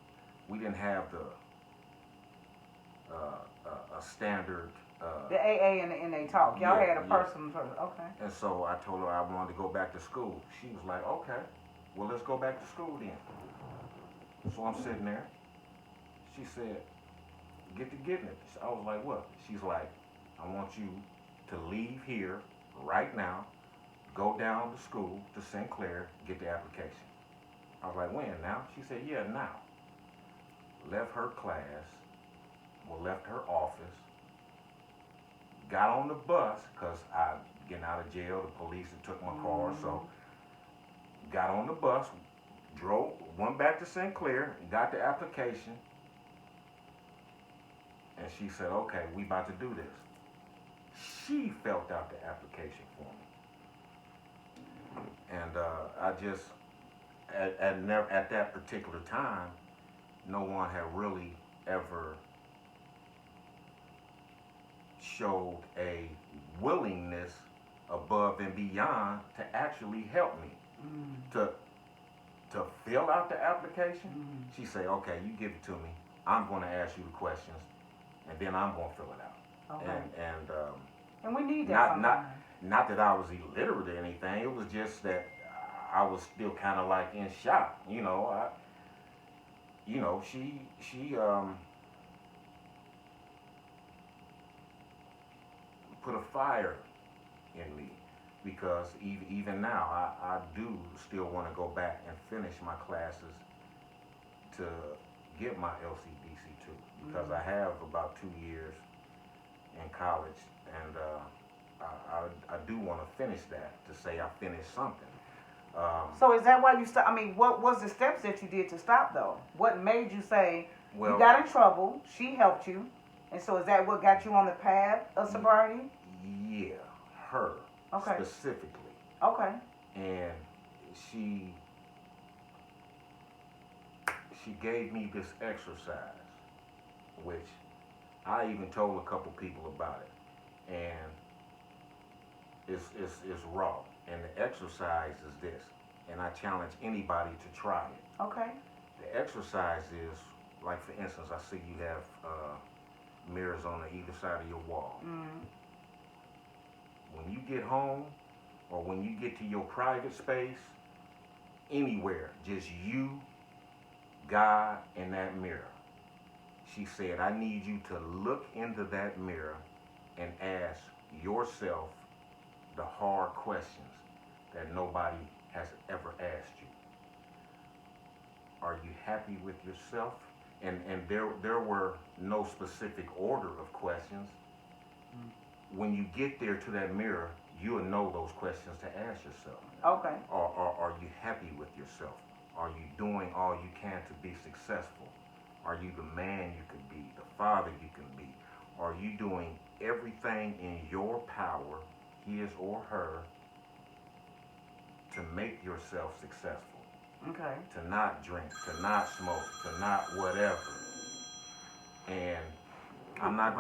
we didn't have a standard. The AA and the NA talk. Y'all Yeah, had a yeah. person for, okay. And so I told her I wanted to go back to school. She was like, okay, well, let's go back to school then. So I'm sitting there. She said, get to getting it. I was like, what? She's like, I want you to leave here right now, go down to school to St. Clair, get the application. I was like, when, now? She said, yeah, now. Left her class, left her office, got on the bus, because I getting out of jail, the police had took my car, so got on the bus, went back to St. Clair, got the application, and she said, okay, we about to do this. She filled out the application for me. And I just, at that particular time, no one had really ever showed a willingness above and beyond to actually help me. To fill out the application, she said, okay, you give it to me. I'm going to ask you the questions, and then I'm going to fill it out. Okay. And we need that not that I was illiterate or anything. It was just that I was still kind of like in shock. You know, she put a fire in me, because even now I do still want to go back and finish my classes to get my LCDC2, because I have about 2 years in college, and I do want to finish that, to say I finished something. So is that why you stopped? I mean, what was the steps that you did to stop, though? What made you say, Well, you got in trouble, she helped you, and so is that what got you on the path of sobriety? Yeah, her Okay. specifically. Okay. And she gave me this exercise, which I even told a couple people about it, and it's raw. And the exercise is this, and I challenge anybody to try it. Okay. The exercise is, like for instance, I see you have mirrors on either side of your wall. When you get home, or when you get to your private space, anywhere, just you, God, and that mirror. She said, I need you to look into that mirror and ask yourself the hard questions that nobody has ever asked you. Are you happy with yourself? And there were no specific order of questions. When you get there to that mirror, you'll know those questions to ask yourself. Okay. Are you happy with yourself? Are you doing all you can to be successful? Are you the man you can be, the father you can be? Are you doing everything in your power, his or her, to make yourself successful? Okay. To not drink, to not smoke, to not whatever. And I'm not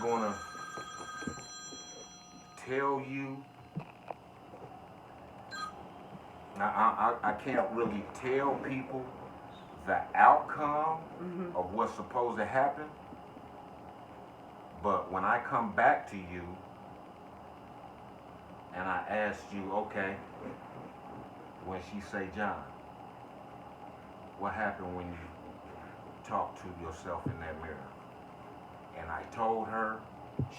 gonna tell you. I can't really tell people the outcome of what's supposed to happen. But when I come back to you and I ask you, okay, when she say, John, what happened when you talked to yourself in that mirror? And I told her,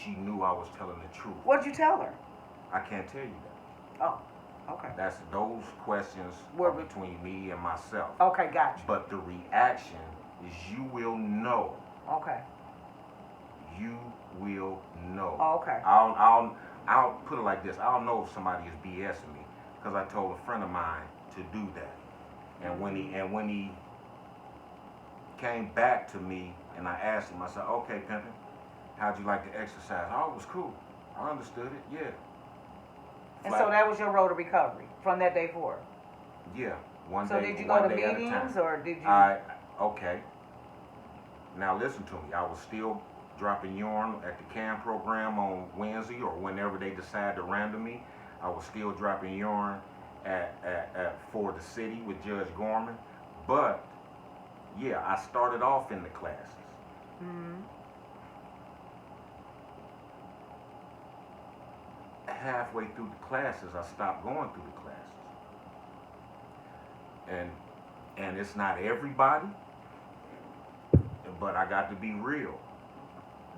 she knew I was telling the truth. What'd you tell her? I can't tell you that. Oh, okay. That's those questions are between me and myself. Okay, gotcha. But the reaction is you will know. Okay. You will know. Oh, okay. I'll put it like this. I'll know if somebody is BSing me because I told a friend of mine to do that. And when he came back to me and I asked him, I said, okay, Pimpin', how'd you like the exercise? Oh, it was cool. I understood it. Yeah. And so that was your road to recovery from that day forward? Yeah. One so day. So did you go to meetings or did you? Okay. Now listen to me. I was still dropping urine at the CAM program on Wednesday or whenever they decide to random me. I was still dropping urine for the city with Judge Gorman. But yeah, I started off in the classes. Halfway through the classes, I stopped going through the classes. And it's not everybody, but I got to be real.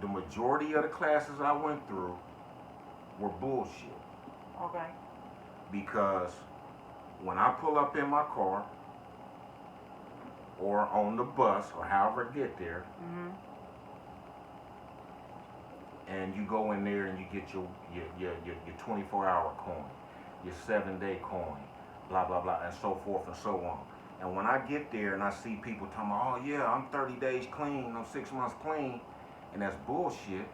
The majority of the classes I went through were bullshit. Okay. Because when I pull up in my car or on the bus or however I get there, and you go in there and you get your 24-hour coin, your 7-day coin, blah, blah, blah, and so forth and so on. And when I get there and I see people talking about, oh yeah, I'm 30 days clean, I'm 6 months clean, and that's bullshit,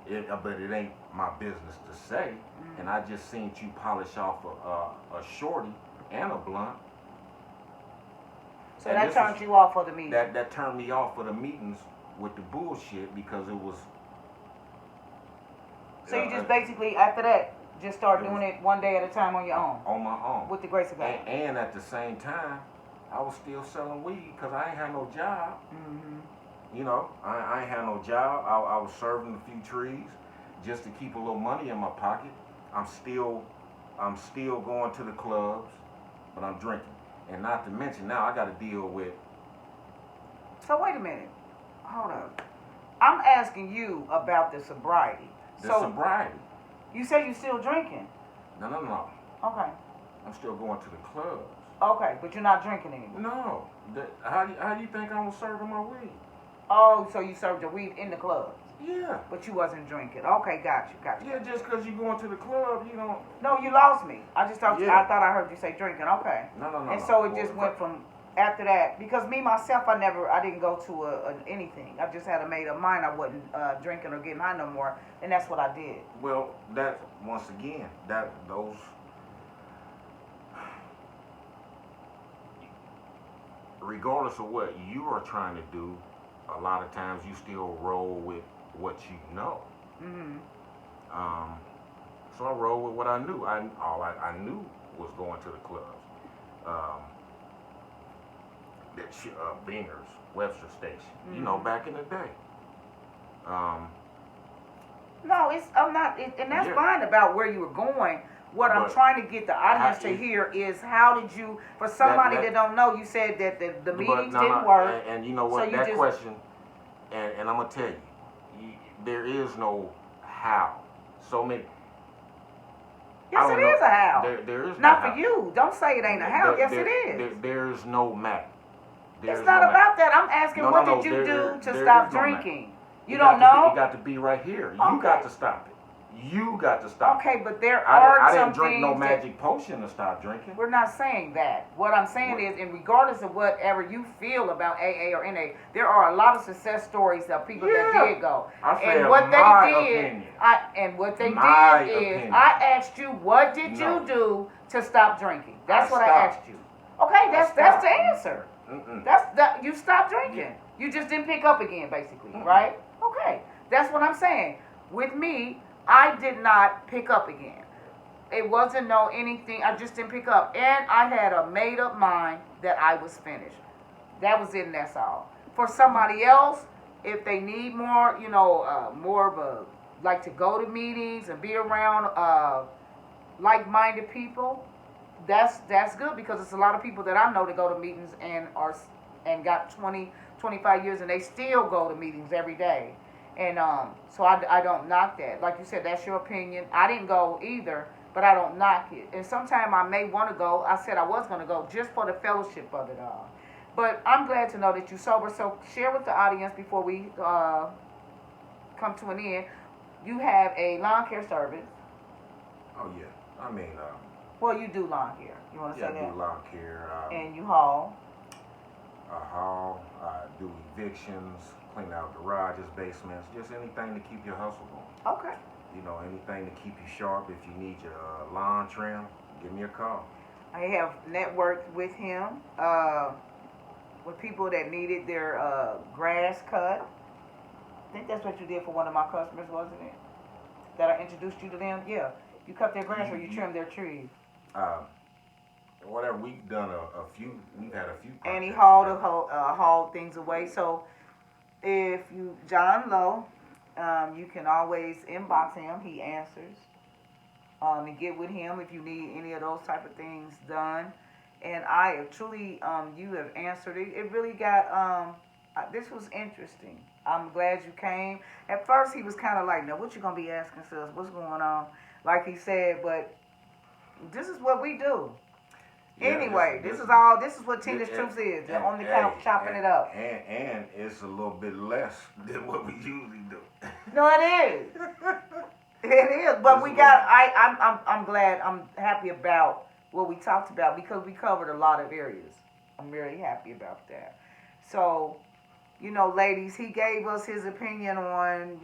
but it ain't my business to say. And I just seen you polish off a shorty and a blunt. So that turned you off for the meeting? That turned me off for the meetings with the bullshit because it was... So you just basically, after that, just start doing it one day at a time on your own? On my own. With the grace of God. And at the same time, I was still selling weed because I ain't had no job. You know, I ain't had no job. I was serving a few trees just to keep a little money in my pocket. I'm still going to the clubs, but I'm drinking. And not to mention now I got to deal with... So wait a minute. Hold up. I'm asking you about the sobriety. Sobriety. You say you still drinking? No. Okay. I'm still going to the clubs. Okay, but you're not drinking anymore? No. How do you think I was serving my weed? Oh, so you served your weed in the clubs? Yeah. But you wasn't drinking. Okay, got you. Yeah, just because you going to the club, you don't... No, you lost me. I just thought I thought I heard you say drinking. Okay. No. And so it just went from after that, because me myself, I didn't go to anything. I just had made up mind I wasn't drinking or getting high no more, and that's what I did. Well, that once again, those. Regardless of what you are trying to do, a lot of times you still roll with what you know. So I rolled with what I knew. All I knew was going to the clubs. Bingers, Webster Station. You know, back in the day. No, I'm not, and that's fine about where you were going. What I'm trying to get the audience to hear is how did you, for somebody that don't know, you said that the meetings didn't work. And you know what, that question, and I'm going to tell you, there is no how. So many, Yes, I it don't know. is a how. There is Not no for you. Don't say it ain't a how. Yes, it is. There's no Mac. It's not about that. I'm asking, No, what no, did you do to there stop is no Mac. drinking? It You got don't to be- know? It got to be right here. You got to stop it. You got to stop it. Okay, but there I are didn't some drink no things that magic potion to stop drinking. we're not saying that. What I'm saying is, and regardless of whatever you feel about AA or NA, there are a lot of success stories of people that Yeah. did go. I said And what my they did, opinion. what they My did is, opinion. I asked you, what did No. you do to stop drinking? That's what I stopped. asked you. Okay, that's stopped. the answer. Mm-mm. That you stopped drinking. You just didn't pick up again, basically, right? Okay, that's what I'm saying. With me, I did not pick up again. It wasn't no anything. I just didn't pick up, and I had a made up mind that I was finished. That was it, and that's all. For somebody else, if they need more, more of a like to go to meetings and be around like-minded people, that's good, because it's a lot of people that I know that go to meetings and got 20, 25 years, and they still go to meetings every day. And so I don't knock that. Like you said, that's your opinion. I didn't go either, but I don't knock it. And sometime I may want to go. I said I was going to go just for the fellowship of it all. But I'm glad to know that you're sober. So share with the audience before we come to an end. You have a lawn care service. Oh yeah. I mean, Well, you do lawn care. You want to yeah, say I that? do lawn care. And you haul. I haul. I do evictions, clean out garages, basements, just anything to keep your hustle going. Okay. Anything to keep you sharp. If you need your lawn trim, give me a call. I have networked with him, with people that needed their grass cut. I think that's what you did for one of my customers, wasn't it? That I introduced you to them? Yeah. You cut their grass or you trimmed their trees. Whatever, we've done we've had a few. And he projects hauled things away. So if you, John Lowe, you can always inbox him. He answers. And get with him if you need any of those type of things done. And I have truly, you have answered it. It really got, this was interesting. I'm glad you came. At first he was kind of like, now what you going to be asking us? What's going on? Like he said, but this is what we do. Yeah, anyway, this is what Tina's Truth is. They're on the couch chopping it up. And it's a little bit less than what we usually do. No, it is. It is. But I'm glad, I'm happy about what we talked about, because we covered a lot of areas. I'm very happy about that. So, ladies, he gave us his opinion on,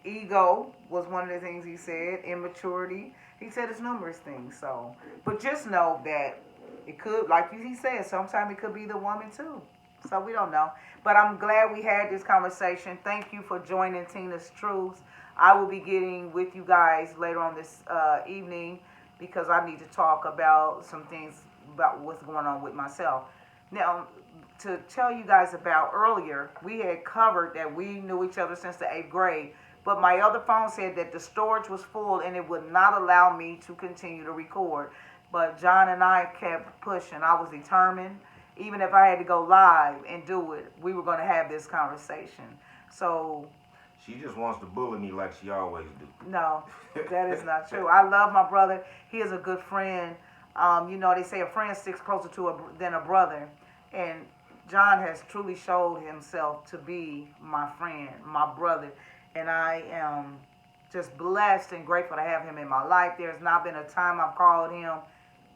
ego was one of the things he said, immaturity. He said it's numerous things. So, but just know that it could, like he said, sometimes it could be the woman too. So we don't know. But I'm glad we had this conversation. Thank you for joining Tina's Truths. I will be getting with you guys later on this evening, because I need to talk about some things about what's going on with myself. Now, to tell you guys about earlier, we had covered that we knew each other since the 8th grade. But my other phone said that the storage was full and it would not allow me to continue to record. But John and I kept pushing. I was determined. Even if I had to go live and do it, we were going to have this conversation. So She just wants to bully me like she always do. no, that is not true. I love my brother. He is a good friend. They say a friend sticks closer than a brother. And John has truly showed himself to be my friend, my brother. And I am just blessed and grateful to have him in my life. There's not been a time I've called him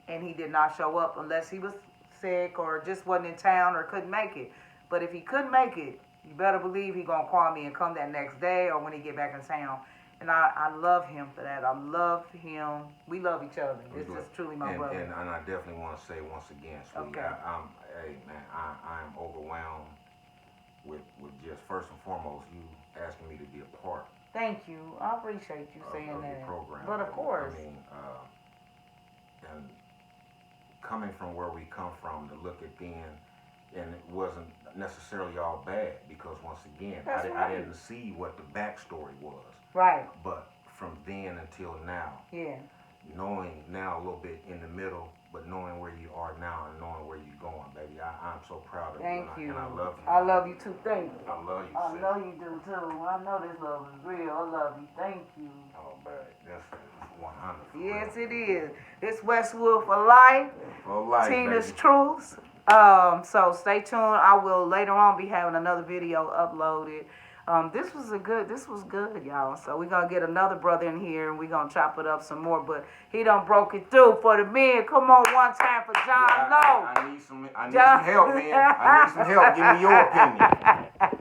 and he did not show up, unless he was sick or just wasn't in town or couldn't make it. But if he couldn't make it, you better believe he's going to call me and come that next day or when he get back in town. And I love him for that. I love him. We love each other. It's just truly my brother. And I definitely want to say once again, sweetie, Okay. I'm overwhelmed with just first and foremost you asking me to be a part. Thank you. I appreciate you saying of that. the program. But of course. And coming from where we come from, to look at then, and it wasn't necessarily all bad, because once again, I didn't see what the backstory was. Right. But from then until now, Yeah. knowing now a little bit in the middle, but knowing where you are now and knowing where you're going, baby. I'm so proud of Thank you. you. And I love you. I love you too. Thank you. I love you, I sis. know you do too. I know this love is real. I love you. Thank you. Oh, baby. That's 100. for Yes, real. it is. It's Westwood for life. For life, Tina's baby. Truths. So stay tuned. I will later on be having another video uploaded. This was good, y'all. So we're gonna get another brother in here and we're gonna chop it up some more. But he done broke it through for the men. Come on, one time for John Lowe. I need some help, man. I need some help. Give me your opinion.